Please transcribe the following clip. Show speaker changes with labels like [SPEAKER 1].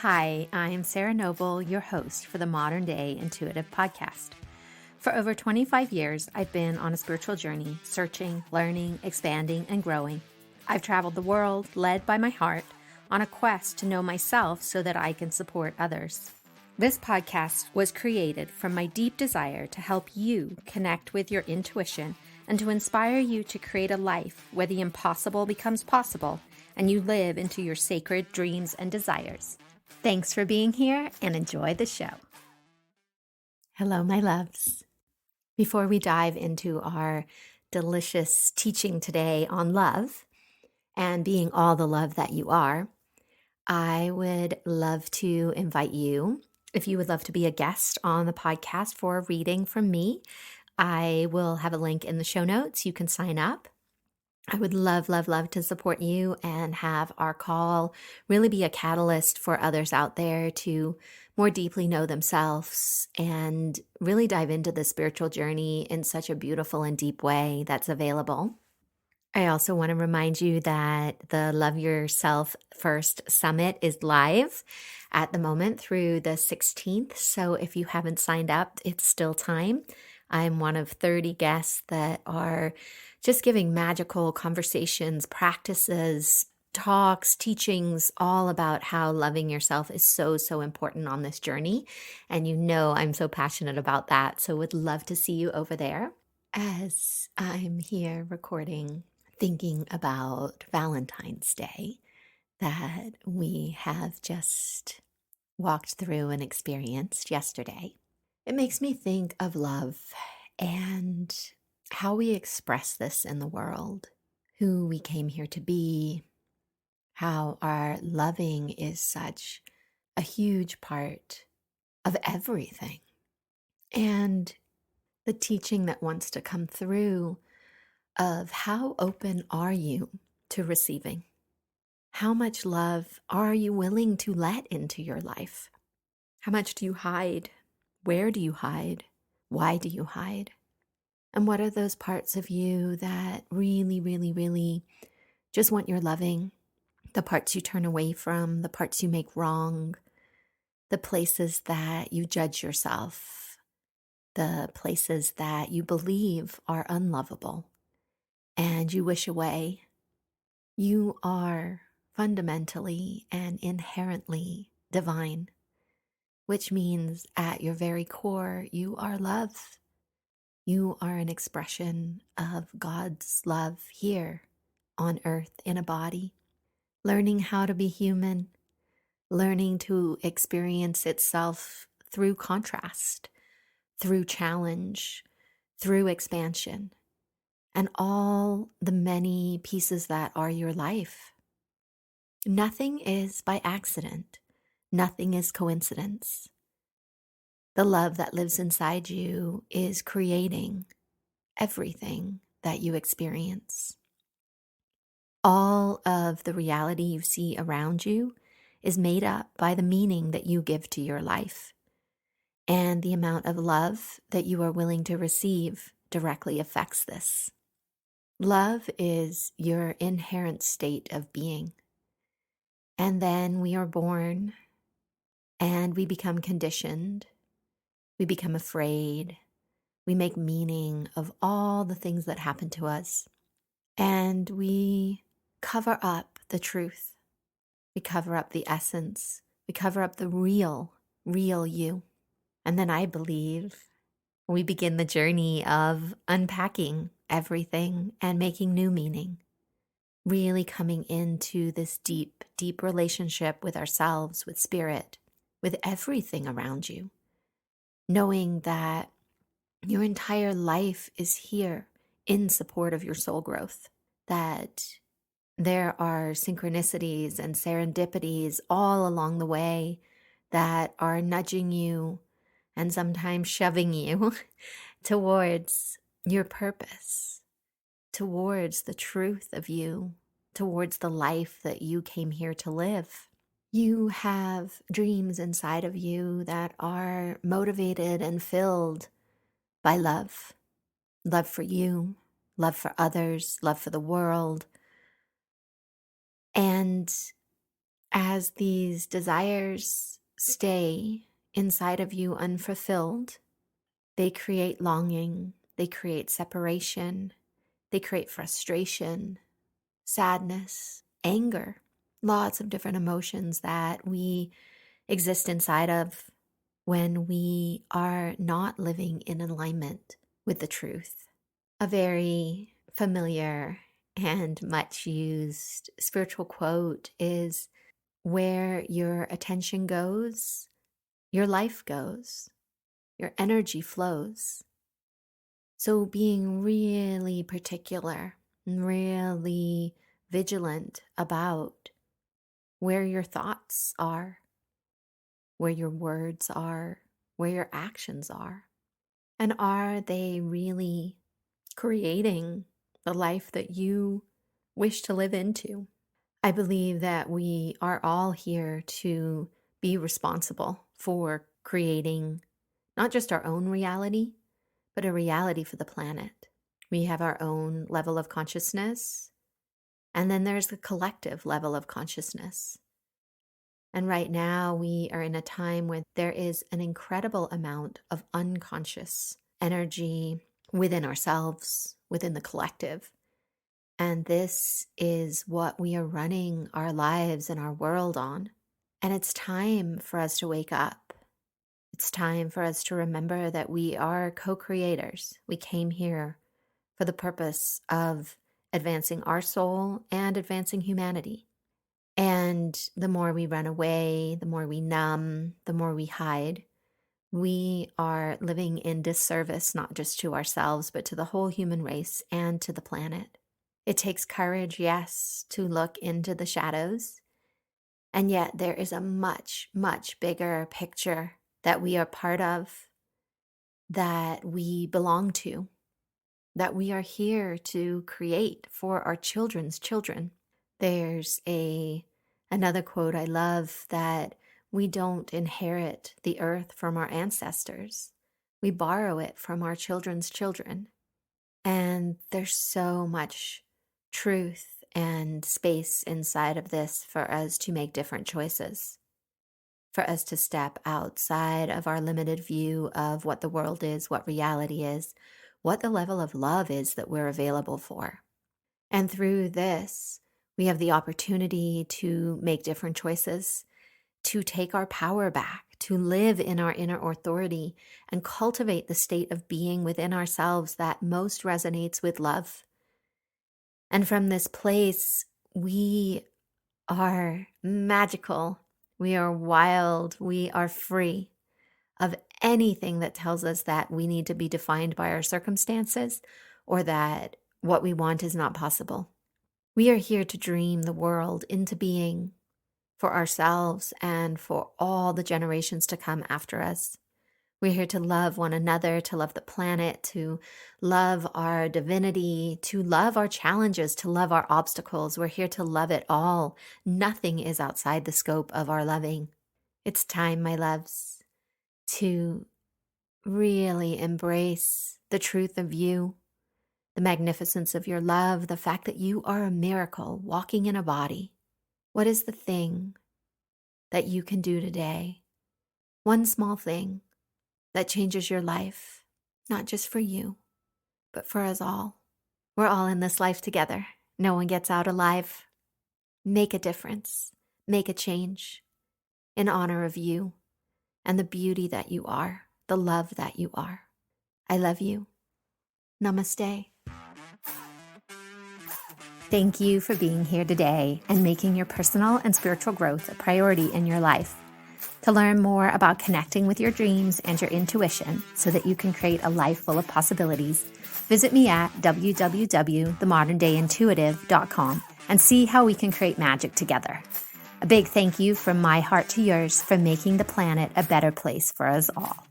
[SPEAKER 1] Hi, I'm Sarah Noble, your host for the Modern Day Intuitive Podcast. For over 25 years, I've been on a spiritual journey, searching, learning, expanding, and growing. I've traveled the world, led by my heart, on a quest to know myself so that I can support others. This podcast was created from my deep desire to help you connect with your intuition and to inspire you to create a life where the impossible becomes possible and you live into your sacred dreams and desires. Thanks for being here and enjoy the show. Hello, my loves. Before we dive into our delicious teaching today on love and being all the love that you are, I would love to invite you, if you would love to be a guest on the podcast for a reading from me, I will have a link in the show notes. You can sign up. I would love, love, love to support you and have our call really be a catalyst for others out there to more deeply know themselves and really dive into the spiritual journey in such a beautiful and deep way that's available. I also want to remind you that the Love Yourself First Summit is live at the moment through the 16th. So if you haven't signed up, it's still time. I'm one of 30 guests that are just giving magical conversations, practices, talks, teachings, all about how loving yourself is so, so important on this journey. And you know I'm so passionate about that. So would love to see you over there. As I'm here recording, thinking about Valentine's Day that we have just walked through and experienced yesterday, it makes me think of love and how we express this in the world, who we came here to be, how our loving is such a huge part of everything, and the teaching that wants to come through of how open are you to receiving? How much love are you willing to let into your life? How much do you hide? Where do you hide? Why do you hide? And what are those parts of you that really, really, really just want your loving? The parts you turn away from, the parts you make wrong, the places that you judge yourself, the places that you believe are unlovable and you wish away. You are fundamentally and inherently divine, which means at your very core, you are love. You are an expression of God's love here on earth in a body, learning how to be human, learning to experience itself through contrast, through challenge, through expansion, and all the many pieces that are your life. Nothing is by accident. Nothing is coincidence. The love that lives inside you is creating everything that you experience. All of the reality you see around you is made up by the meaning that you give to your life. And the amount of love that you are willing to receive directly affects this. Love is your inherent state of being. And then we are born and we become conditioned. We become afraid. We make meaning of all the things that happen to us. And we cover up the truth. We cover up the essence. We cover up the real you. And then I believe we begin the journey of unpacking everything and making new meaning. Really coming into this deep, deep relationship with ourselves, with spirit, with everything around you. Knowing that your entire life is here in support of your soul growth. That there are synchronicities and serendipities all along the way that are nudging you and sometimes shoving you towards your purpose, towards the truth of you, towards the life that you came here to live. You have dreams inside of you that are motivated and filled by love. Love for you, love for others, love for the world. And As these desires stay inside of you unfulfilled, they create longing, they create separation, they create frustration, sadness, anger, lots of different emotions that we exist inside of when we are not living in alignment with the truth. A very familiar and much used spiritual quote is, "Where your attention goes, your life goes, your energy flows." So being really particular and really vigilant about where your thoughts are, where your words are, where your actions are. And are they really creating the life that you wish to live into? I believe that we are all here to be responsible for creating not just our own reality, but a reality for the planet. We have our own level of consciousness, and then there's the collective level of consciousness. And right now we are in a time where there is an incredible amount of unconscious energy within ourselves, within the collective. And this is what we are running our lives and our world on. And it's time for us to wake up. It's time for us to remember that we are co-creators. We came here for the purpose of advancing our soul and advancing humanity. And the more we run away, the more we numb, the more we hide, we are living in disservice, not just to ourselves, but to the whole human race and to the planet. It takes courage, yes, to look into the shadows. And yet there is a much, much bigger picture that we are part of, that we belong to, that we are here to create for our children's children. There's another quote I love, that we don't inherit the earth from our ancestors. We borrow it from our children's children. And there's so much truth and space inside of this for us to make different choices, for us to step outside of our limited view of what the world is, what reality is, what the level of love is that we're available for. And through this, we have the opportunity to make different choices, to take our power back, to live in our inner authority and cultivate the state of being within ourselves that most resonates with love. And from this place, we are magical, we are wild, we are free of anything that tells us that we need to be defined by our circumstances or that what we want is not possible. We are here to dream the world into being for ourselves and for all the generations to come after us. We're here to love one another, to love the planet, to love our divinity, to love our challenges, to love our obstacles. We're here to love it all. Nothing is outside the scope of our loving. It's time, my loves, to really embrace the truth of you, the magnificence of your love, the fact that you are a miracle walking in a body. What is the thing that you can do today? One small thing that changes your life, not just for you, but for us all. We're all in this life together. No one gets out alive. Make a difference. Make a change in honor of you and the beauty that you are, the love that you are. I love you. Namaste. Thank you for being here today and making your personal and spiritual growth a priority in your life. To learn more about connecting with your dreams and your intuition so that you can create a life full of possibilities, visit me at www.themodernDayIntuitive.com and see how we can create magic together. A big thank you from my heart to yours for making the planet a better place for us all.